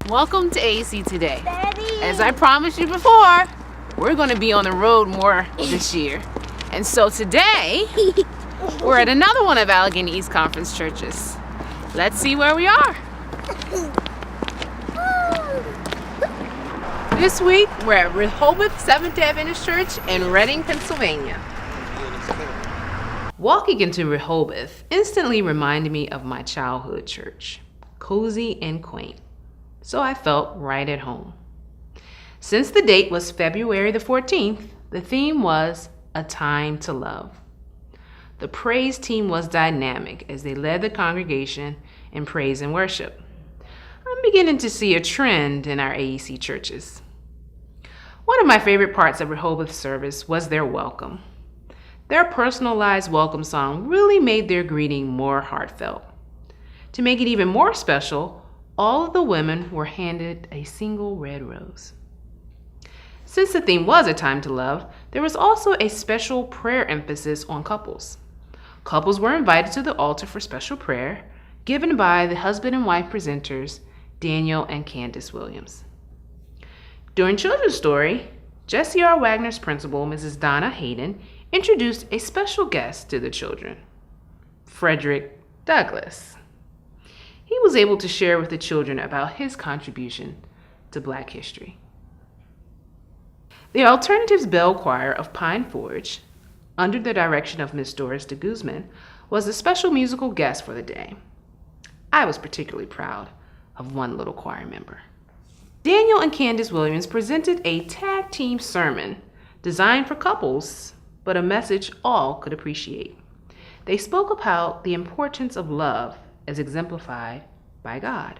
Welcome to AC Today. Daddy. As I promised you before, we're going to be on the road more this year. And so today, we're at another one of Allegheny East Conference churches. Let's see where we are. This week, we're at Rehoboth Seventh-day Adventist Church in Reading, Pennsylvania. Walking into Rehoboth instantly reminded me of my childhood church, cozy and quaint. So I felt right at home. Since the date was February the 14th, the theme was A Time to Love. The praise team was dynamic as they led the congregation in praise and worship. I'm beginning to see a trend in our AEC churches. One of my favorite parts of Rehoboth service was their welcome. Their personalized welcome song really made their greeting more heartfelt. To make it even more special, all of the women were handed a single red rose. Since the theme was A Time to Love, there was also a special prayer emphasis on couples. Couples were invited to the altar for special prayer, given by the husband and wife presenters, Daniel and Candace Williams. During Children's Story, Jesse R. Wagner's principal, Mrs. Donna Hayden, introduced a special guest to the children, Frederick Douglass. He was able to share with the children about his contribution to Black history. The Alternatives Bell Choir of Pine Forge, under the direction of Miss Doris de Guzman, was a special musical guest for the day. I was particularly proud of one little choir member. Daniel and Candace Williams presented a tag team sermon designed for couples, but a message all could appreciate. They spoke about the importance of love as exemplified by God.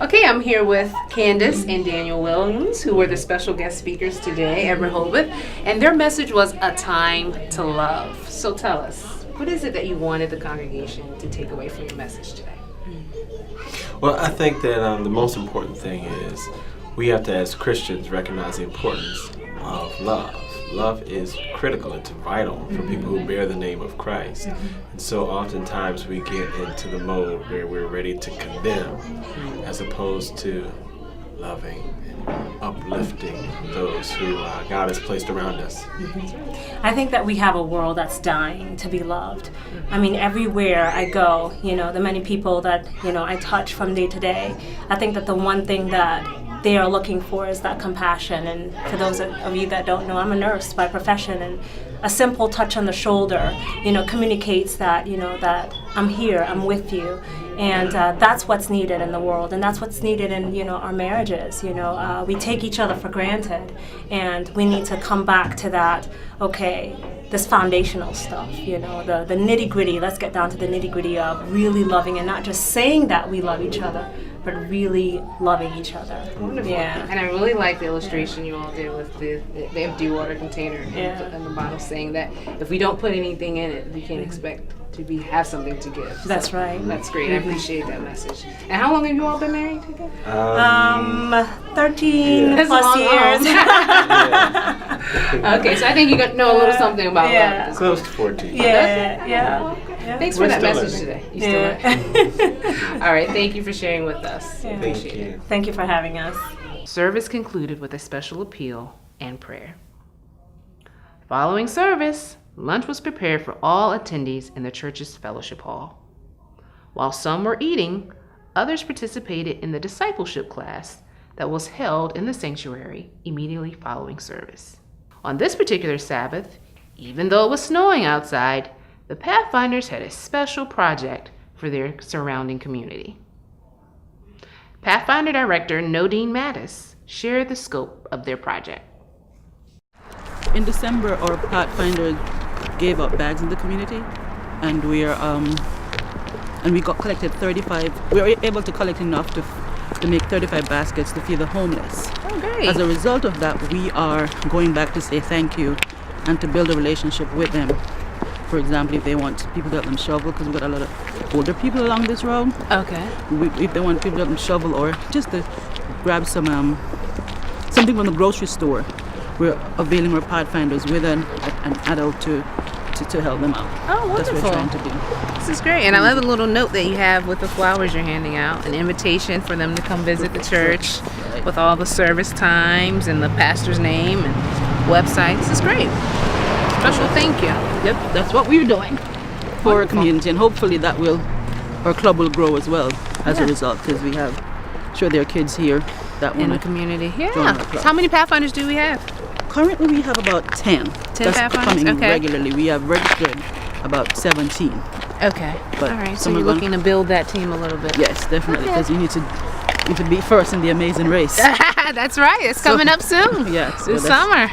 Okay, I'm here with Candace and Daniel Williams, who were the special guest speakers today at Rehoboth, and their message was A Time to Love. So tell us, what is it that you wanted the congregation to take away from your message today? Well, I think that the most important thing is we have to, as Christians, recognize the importance of love. Love is critical, it's vital for people who bear the name of Christ. And so oftentimes we get into the mode where we're ready to condemn as opposed to loving and uplifting those who God has placed around us. I think that we have a world that's dying to be loved. I mean, everywhere I go, the many people that, I touch from day to day, I think that the one thing that they are looking for is that compassion. And for those of you that don't know, I'm a nurse by profession, and a simple touch on the shoulder, communicates that, that I'm here, I'm with you. And that's what's needed in the world, and that's what's needed in, our marriages. We take each other for granted, and we need to come back to that, this foundational stuff, the nitty-gritty. Let's get down to the nitty-gritty of really loving, and not just saying that we love each other, but really loving each other. Wonderful. Yeah. And I really like the illustration you all did with the empty water container and the bottle, saying that if we don't put anything in it, we can't expect to have something to give. That's right. That's great. I appreciate that message. And how long have you all been married together? 13 plus years. Okay, so I think you know a little something about love. Close to 14. Yeah. Thanks for that message today. You still learning? All right, thank you for sharing with us. Yeah. Appreciate it. Thank you for having us. Service concluded with a special appeal and prayer. Following service, lunch was prepared for all attendees in the church's fellowship hall. While some were eating, others participated in the discipleship class that was held in the sanctuary immediately following service. On this particular Sabbath, even though it was snowing outside, the Pathfinders had a special project for their surrounding community. Pathfinder Director Nodine Mattis shared the scope of their project. In December, our Pathfinder gave out bags in the community, and we collected 35. We were able to collect enough to make 35 baskets to feed the homeless. Oh, great. As a result of that, we are going back to say thank you and to build a relationship with them. For example, if they want people to help them shovel, because we've got a lot of older people along this road. Okay. If they want people to help them shovel, or just to grab something from the grocery store, we're availing our Pathfinders with an adult to to help them out. Oh, That's what wonderful. we're trying to do. This is great. And I love the little note that you have with the flowers you're handing out, an invitation for them to come visit the church with all the service times and the pastor's name and website. This is great. Special thank you. Yep, that's what we're doing for our community, and hopefully our club will grow as well as a result, because we have, sure there are kids here that In want the to. community. Join Yeah. our club. How many Pathfinders do we have? Currently we have about 10. 10 That's Pathfinders? coming Okay. regularly. We have registered about 17. Okay. But All right. So some you're of them- looking to build that team a little bit. Yes, definitely, Okay. because you need to be first in the amazing race. That's right. It's coming up soon. Yes, This summer.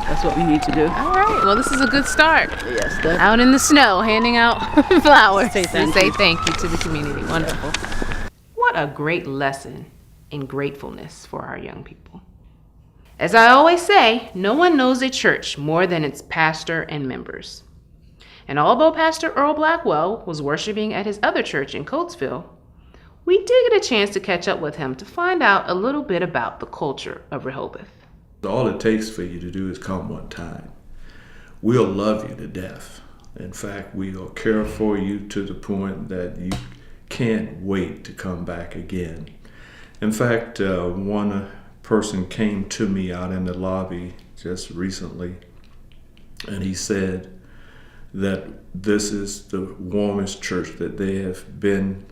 that's what we need to do. All right. Well, this is a good start. Yes, Out in the snow, handing out flowers. Say thank Say you. thank you to the community. Wonderful. What a great lesson in gratefulness for our young people. As I always say, no one knows a church more than its pastor and members. And although Pastor Earl Blackwell was worshiping at his other church in Coatesville, we did get a chance to catch up with him to find out a little bit about the culture of Rehoboth. All it takes for you to do is come one time. We'll love you to death. In fact, we'll care for you to the point that you can't wait to come back again. In fact, one person came to me out in the lobby just recently, and he said that this is the warmest church that they have been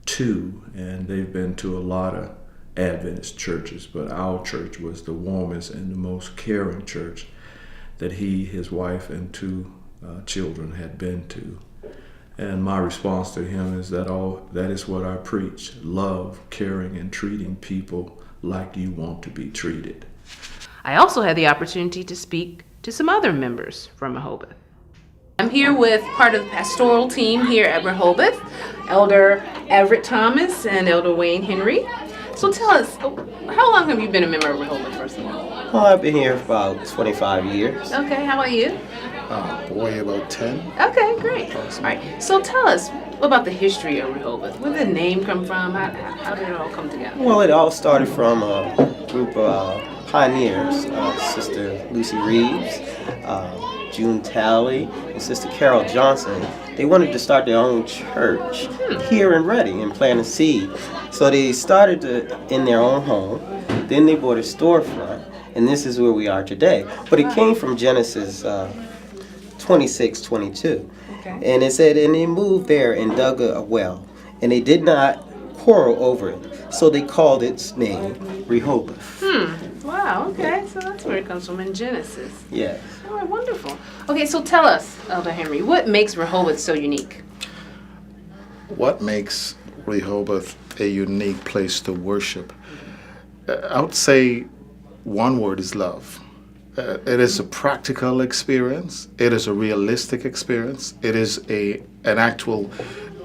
to, and they've been to a lot of Adventist churches, but our church was the warmest and the most caring church that he, his wife, and two children had been to. And my response to him is that is what I preach: love, caring, and treating people like you want to be treated. I also had the opportunity to speak to some other members from Rehoboth. I'm here with part of the pastoral team here at Rehoboth, Elder Everett Thomas and Elder Wayne Henry. So tell us, how long have you been a member of Rehoboth, first of all? Well, I've been here for about 25 years. Okay, how about you? Boy, about 10. Okay, great. All right, so tell us about the history of Rehoboth. Where did the name come from? How did it all come together? Well, it all started from a group of pioneers, Sister Lucy Reeves, June Talley, and Sister Carol Johnson. They wanted to start their own church here in Reading and plant a seed. So they started in their own home. Then they bought a storefront, and this is where we are today. But it came from Genesis 26:22. Okay. And it said, and they moved there and dug a well, and they did not quarrel over it. So they called its name Rehoboth. Wow, okay, so that's where it comes from in Genesis. Yes. All right, wonderful. Okay, so tell us, Elder Henry, what makes Rehoboth so unique? What makes Rehoboth a unique place to worship? I would say one word is love. It is a practical experience. It is a realistic experience. It is an actual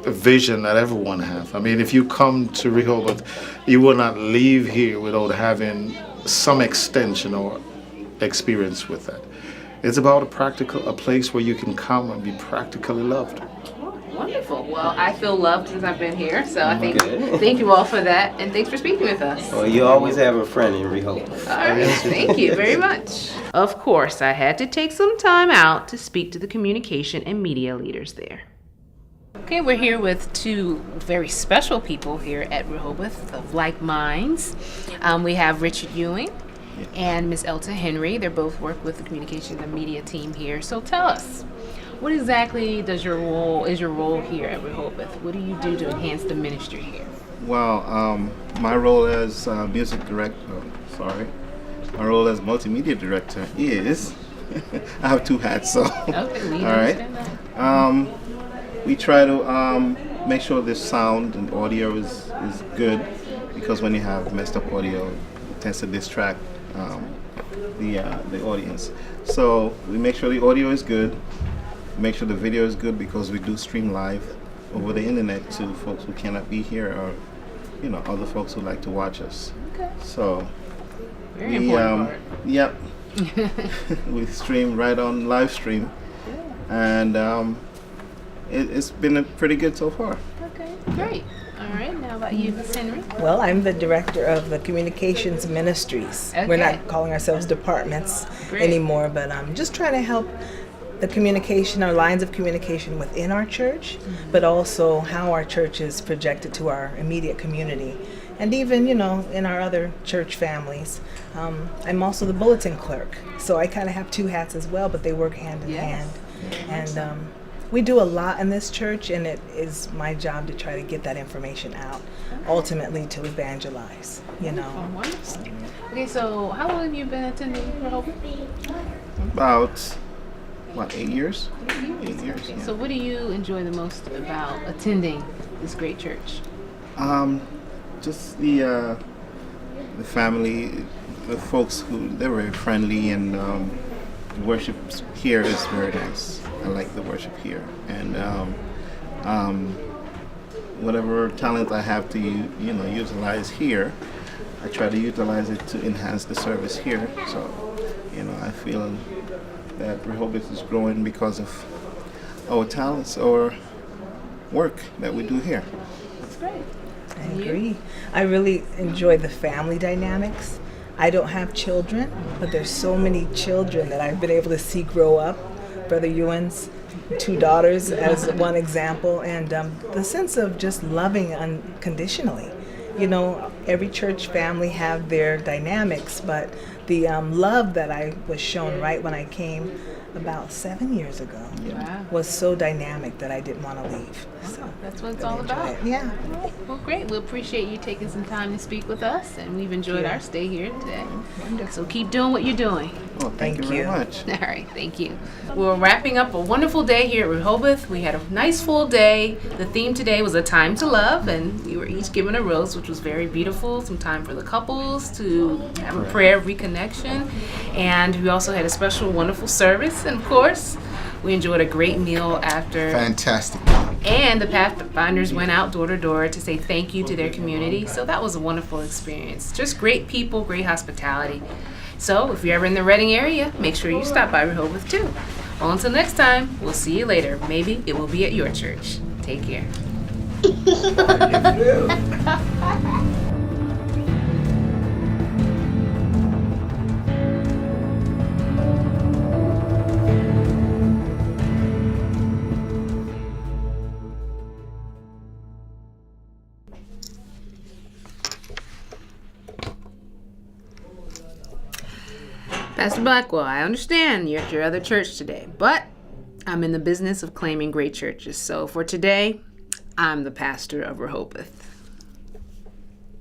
vision that everyone has. I mean, if you come to Rehoboth, you will not leave here without having some extension or experience with that. It's about a place where you can come and be practically loved. Wonderful. Well, I feel loved since I've been here, so I Good. thank you all for that, and thanks for speaking with us. Well, you always have a friend in Rehoboth. All right, thank you very much. Of course, I had to take some time out to speak to the communication and media leaders there. Okay, we're here with two very special people here at Rehoboth of like minds. We have Richard Ewing and Ms. Elta Henry. They both work with the communications and media team here. So tell us, what exactly is your role here at Rehoboth? What do you do to enhance the ministry here? Well, my role as music director, my role as multimedia director is, I have two hats, so. Okay, we all right. understand that. We try to make sure the sound and audio is good, because when you have messed up audio, it tends to distract the audience. So we make sure the audio is good, make sure the video is good, because we do stream live over the internet to folks who cannot be here, or other folks who like to watch us. Okay. So Very important part. Yep. We stream right on live stream, and it's been pretty good so far. Okay, great. All right, now about you, Ms. Henry? Well, I'm the director of the communications ministries. Okay. We're not calling ourselves departments Great. anymore, but I'm just trying to help the communication, our lines of communication within our church, but also how our church is projected to our immediate community. And even, in our other church families. I'm also the bulletin clerk, so I kind of have two hats as well, but they work hand in hand. And we do a lot in this church, and it is my job to try to get that information out, ultimately to evangelize, Oh, wonderful. Okay, so how long have you been attending Rehoboth? About, 8 years? 8 years. Yeah. So what do you enjoy the most about attending this great church? Just the family, the folks they're very friendly, and the worship here is very nice. I like the worship here, and whatever talent I have to utilize here, I try to utilize it to enhance the service here. So I feel that Rehoboth is growing because of our talents or work that we do here. That's great. I agree. I really enjoy the family dynamics. I don't have children, but there's so many children that I've been able to see grow up. Brother Ewan's 2 daughters as one example, and the sense of just loving unconditionally. Every church family have their dynamics, but the love that I was shown right when I came about 7 years ago was so dynamic that I didn't want to leave. So that's what it's all about. Yeah. Well, great. We appreciate you taking some time to speak with us, and we've enjoyed our stay here today. So keep doing what you're doing. Well, thank you very much. All right, thank you. We're wrapping up a wonderful day here at Rehoboth. We had a nice full day. The theme today was a time to love, and we were each given a rose, which was very beautiful. Some time for the couples to have a prayer of reconnection, and we also had a special, wonderful service. And of course, we enjoyed a great meal after. Fantastic. And the Pathfinders went out door to door to say thank you to their community. So that was a wonderful experience. Just great people, great hospitality. So if you're ever in the Reading area, make sure you stop by Rehoboth too. Well, until next time, we'll see you later. Maybe it will be at your church. Take care. Pastor Blackwell, I understand you're at your other church today, but I'm in the business of claiming great churches. So for today, I'm the pastor of Rehoboth.